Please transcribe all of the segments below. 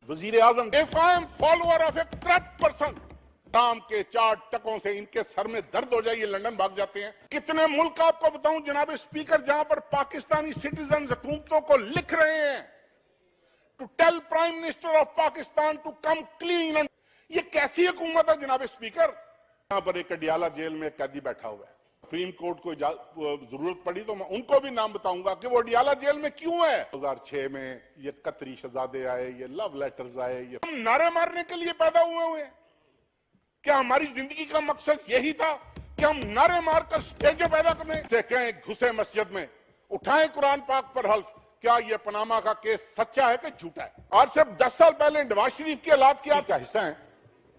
वजीर आजम, if I am follower of a corrupt person, शाम के 4 टकों से इनके सर में दर्द हो जाए, ये लंदन भाग जाते हैं। कितने मुल्क आपको बताऊं जनाब स्पीकर, जहां पर पाकिस्तानी सिटीजन हुकूमतों को लिख रहे हैं to tell prime minister of Pakistan to come clean. ये कैसी हुकूमत है जनाब स्पीकर? यहां पर एक अडियाला जेल में कैदी बैठा हुआ है। सुप्रीम कोर्ट को जरूरत पड़ी तो मैं उनको भी नाम बताऊंगा कि वो अडियाला जेल में क्यों है। 2006 में ये कतरी शहजादे आए, ये लव लेटर्स आए, ये हम नारे मारने के लिए पैदा हुए हैं। क्या हमारी जिंदगी का मकसद यही था कि हम नारे मारकर स्टेजें पैदा करें? से कहें घुसे मस्जिद में, उठाएं कुरान पाक पर हल्फ, क्या ये पनामा का केस सच्चा है कि झूठा है? आज से 10 साल पहले नवाज शरीफ के हालात क्या हिस्सा है,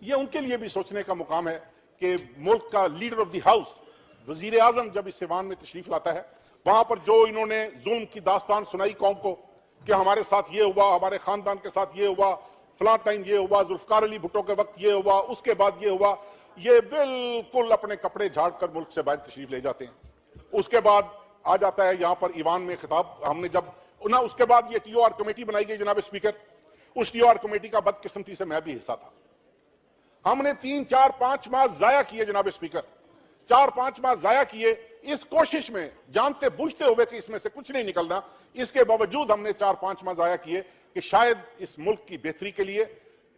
ये उनके लिए भी सोचने का मुकाम है कि मुल्क का लीडर ऑफ द हाउस वजीर आजम जब इस ऐवान में तशरीफ लाता है, वहां पर जो इन्होंने जुल्म की दास्तान सुनाई कौम को कि हमारे साथ ये हुआ, हमारे खानदान के साथ ये हुआ, फलां टाइम ये हुआ, जुल्फकार अली भुट्टो के वक्त ये हुआ, उसके बाद ये हुआ, ये बिल्कुल अपने कपड़े झाड़ कर मुल्क से बाहर तशरीफ ले जाते हैं। उसके बाद आ जाता है यहाँ पर ईवान में खिताब, हमने जब ना, उसके बाद ये टीओआर कमेटी बनाई गई जनाब स्पीकर, उस टीओआर कमेटी का बदकिस्मती से मैं भी हिस्सा था। हमने 3, 4, 5 माह जाया किए जनाब स्पीकर, 4-5 माह जाया किए इस कोशिश में, जानते बूझते हुए कि इसमें से कुछ नहीं निकलना। इसके बावजूद हमने 4-5 माह जाया किए कि शायद इस मुल्क की बेहतरी के लिए,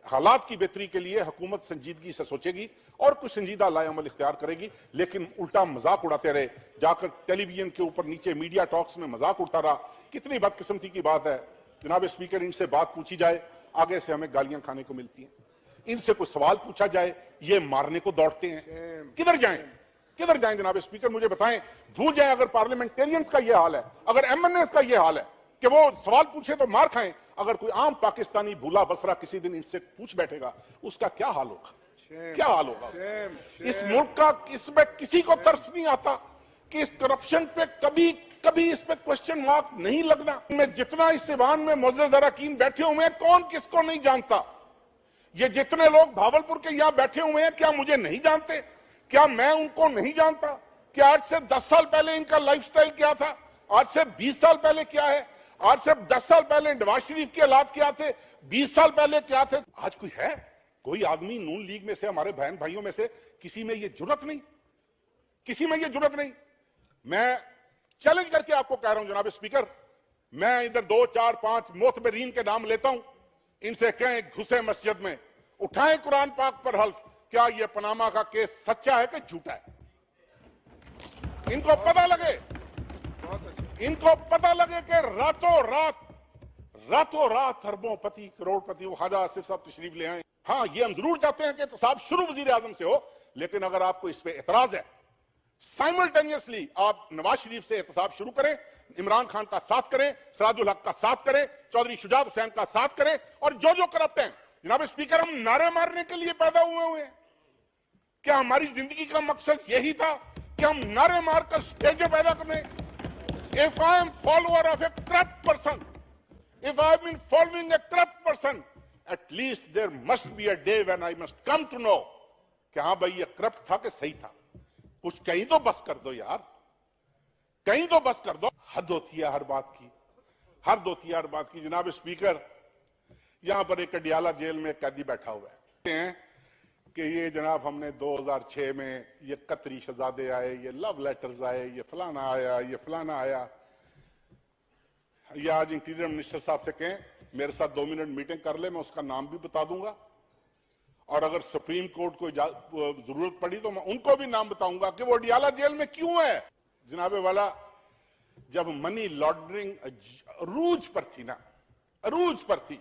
हालात की बेहतरी के लिए हुकूमत संजीदगी से सोचेगी और कुछ संजीदा लाएअमल इख्तियार करेगी, लेकिन उल्टा मजाक उड़ाते रहे, जाकर टेलीविजन के ऊपर नीचे मीडिया टॉक्स में मजाक उड़ता रहा। कितनी बदकिस्मती की बात है जनाब स्पीकर, इनसे बात पूछी जाए, आगे से हमें गालियां खाने को मिलती हैं। इनसे कोई सवाल पूछा जाए, ये मारने को दौड़ते हैं। किधर जाएं, किधर जाएं जनाब स्पीकर, मुझे बताएं। भूल जाएं अगर पार्लियामेंटेरियंस का यह हाल है, अगर एमएनएस का यह हाल है कि वो सवाल पूछे तो मार खाएं, अगर कोई आम पाकिस्तानी भूला बसरा किसी दिन इनसे पूछ बैठेगा, उसका क्या हाल होगा? क्या हाल होगा? इस मुल्क का, इसमें किसी को तरस नहीं आता कि इस करप्शन पे कभी कभी इस पे क्वेश्चन मार्क नहीं लगना। मैं जितना इस ईवान में मुअज़्ज़ज़ अरकान बैठे हुए हैं, कौन किसको नहीं जानता? ये जितने लोग भावलपुर के यहां बैठे हुए हैं, क्या मुझे नहीं जानते? क्या मैं उनको नहीं जानता? कि आज से 10 साल पहले इनका लाइफस्टाइल क्या था, आज से 20 साल पहले क्या है, आज से 10 साल पहले नवाज शरीफ के हालात क्या थे, 20 साल पहले क्या थे? आज कोई है, कोई आदमी नून लीग में से, हमारे बहन भाइयों में से किसी में ये जुर्रत नहीं, किसी में ये जुर्रत नहीं। मैं चैलेंज करके आपको कह रहा हूं जनाब स्पीकर, मैं इधर 2, 4, 5 मोतबरीन के नाम लेता हूं, इनसे कहें घुसे मस्जिद में, उठाएं कुरान पाक पर हल्फ, क्या यह पनामा का केस सच्चा है कि झूठा है? इनको पता लगे, इनको पता लगे कि रातों रात अरबोंपति करोड़पति वो ख्वाजा आसिफ साहब तशरीफ ले आए। हाँ, ये हम जरूर चाहते हैं कि एहतसाब शुरू वजीर आजम से हो, लेकिन अगर आपको इस पे एतराज है, साइमल्टेनियसली आप नवाज शरीफ से एहतसाब शुरू करें, इमरान खान का साथ करें, सिराजुल हक का साथ करें, चौधरी शुजात हुसैन का साथ करें, और जो करप्ट हैं जनाब स्पीकर, हम नारे मारने के लिए पैदा हुए हैं। क्या हमारी जिंदगी का मकसद यही था कि हम नारे मारकर स्टेजें पैदा करें? If I am follower of a corrupt person, if I been following a corrupt person, at least there must be a day when I must come to know कि हाँ भाई ये करप्ट था कि सही था। कुछ कहीं तो बस कर दो यार, कहीं तो बस कर दो। हद होती है हर बात की, हद होती है हर बात की। जनाब स्पीकर, यहां पर एक अडियाला जेल में कैदी बैठा हुआ है कि ये जनाब हमने 2006 में ये कतरी शहजादे आए, ये लव लेटर्स आए, ये फलाना आया, ये फलाना आया। ये आज इंटीरियर मिनिस्टर साहब से कहें मेरे साथ 2 मिनट मीटिंग कर ले, मैं उसका नाम भी बता दूंगा, और अगर सुप्रीम कोर्ट को जरूरत पड़ी तो मैं उनको भी नाम बताऊंगा कि वो अडियाला जेल में क्यों है। जनाबे वाला, जब मनी लॉन्ड्रिंग अरूज पर थी ना, अरूज पर थी,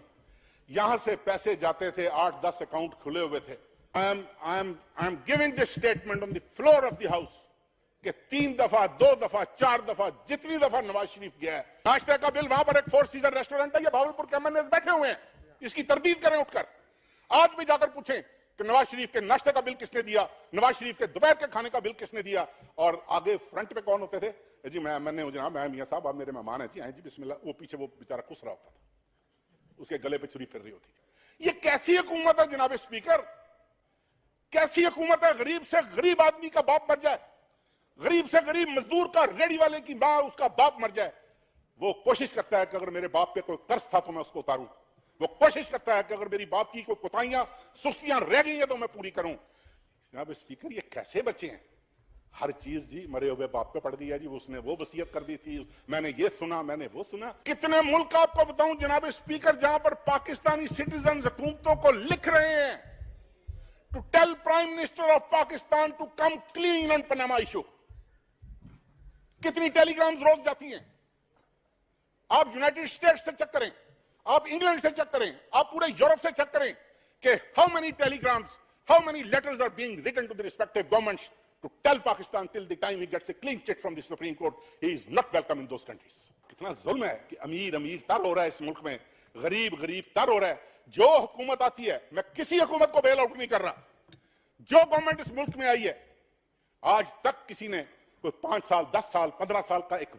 यहां से पैसे जाते थे, 8-10 अकाउंट खुले हुए थे। I am giving this statement on the floor of the house कि 3 दफा, 2 दफा, 4 दफा, जितनी दफा नवाज शरीफ गया है, नाश्ते का बिल, वहां पर एक 4 सीजन रेस्टोरेंट है, ये भावलपुर के एमएनएस बैठे हुए हैं, इसकी तरदीद करें उठकर। आज भी जाकर पूछें कि नवाज शरीफ के नाश्ते का बिल किसने दिया, नवाज शरीफ के दोपहर के खाने का बिल किसने दिया, और आगे फ्रंट पे कौन होते थे? जी मैंने जनाब, मैं मियां साहब, आप मेरे मेहमान हैं जी, आए जी बिस्मिल्लाह। वो पीछे वो बेचारा खुश रहा होता था, उसके गले पे छुरी फिर रही होती थी। ये कैसी हुकूमत है जनाब स्पीकर, कैसी हुकूमत है? गरीब से गरीब आदमी का बाप मर जाए, गरीब से गरीब मजदूर का, रेडी वाले की मां, उसका बाप मर जाए, वो कोशिश करता है कि अगर मेरे बाप पे कोई कर्ज था तो मैं उसको उतारूं। वो कोशिश करता है कि अगर मेरी बाप की कोई कोताहियां सुस्तियां रह गई हैं तो मैं पूरी करूं। जनाब स्पीकर, ये कैसे बच्चे हैं? हर चीज जी मरे हुए बाप पे पड़ गई है जी, उसने वो वसीयत कर दी थी, मैंने ये सुना, मैंने वो सुना। कितने मुल्क आपको बताऊं जनाब स्पीकर जहां पर पाकिस्तानी सिटीजन हुकूमतों को लिख रहे हैं to tell prime minister of Pakistan to come clean on Panama issue. कितनी टेलीग्राम्स रोज जाती हैं। आप यूनाइटेड स्टेट्स से चेक करें, आप इंग्लैंड से चेक करें, आप पूरे यूरोप से चेक करें कि how many telegrams, how many letters are being written to the respective governments to tell Pakistan till the time he gets a clean chit from the Supreme Court he is not welcome in those countries। कितना जुल्म है कि अमीर अमीर तर हो रहा है इस मुल्क में, गरीब गरीब तर हो रहा है। जो हुकूमत आती है, मैं किसी हुकूमत को बेल आउट नहीं कर रहा, जो गवर्नमेंट इस मुल्क में आई है आज तक किसी ने कोई 5 साल 10 साल 15 साल का एक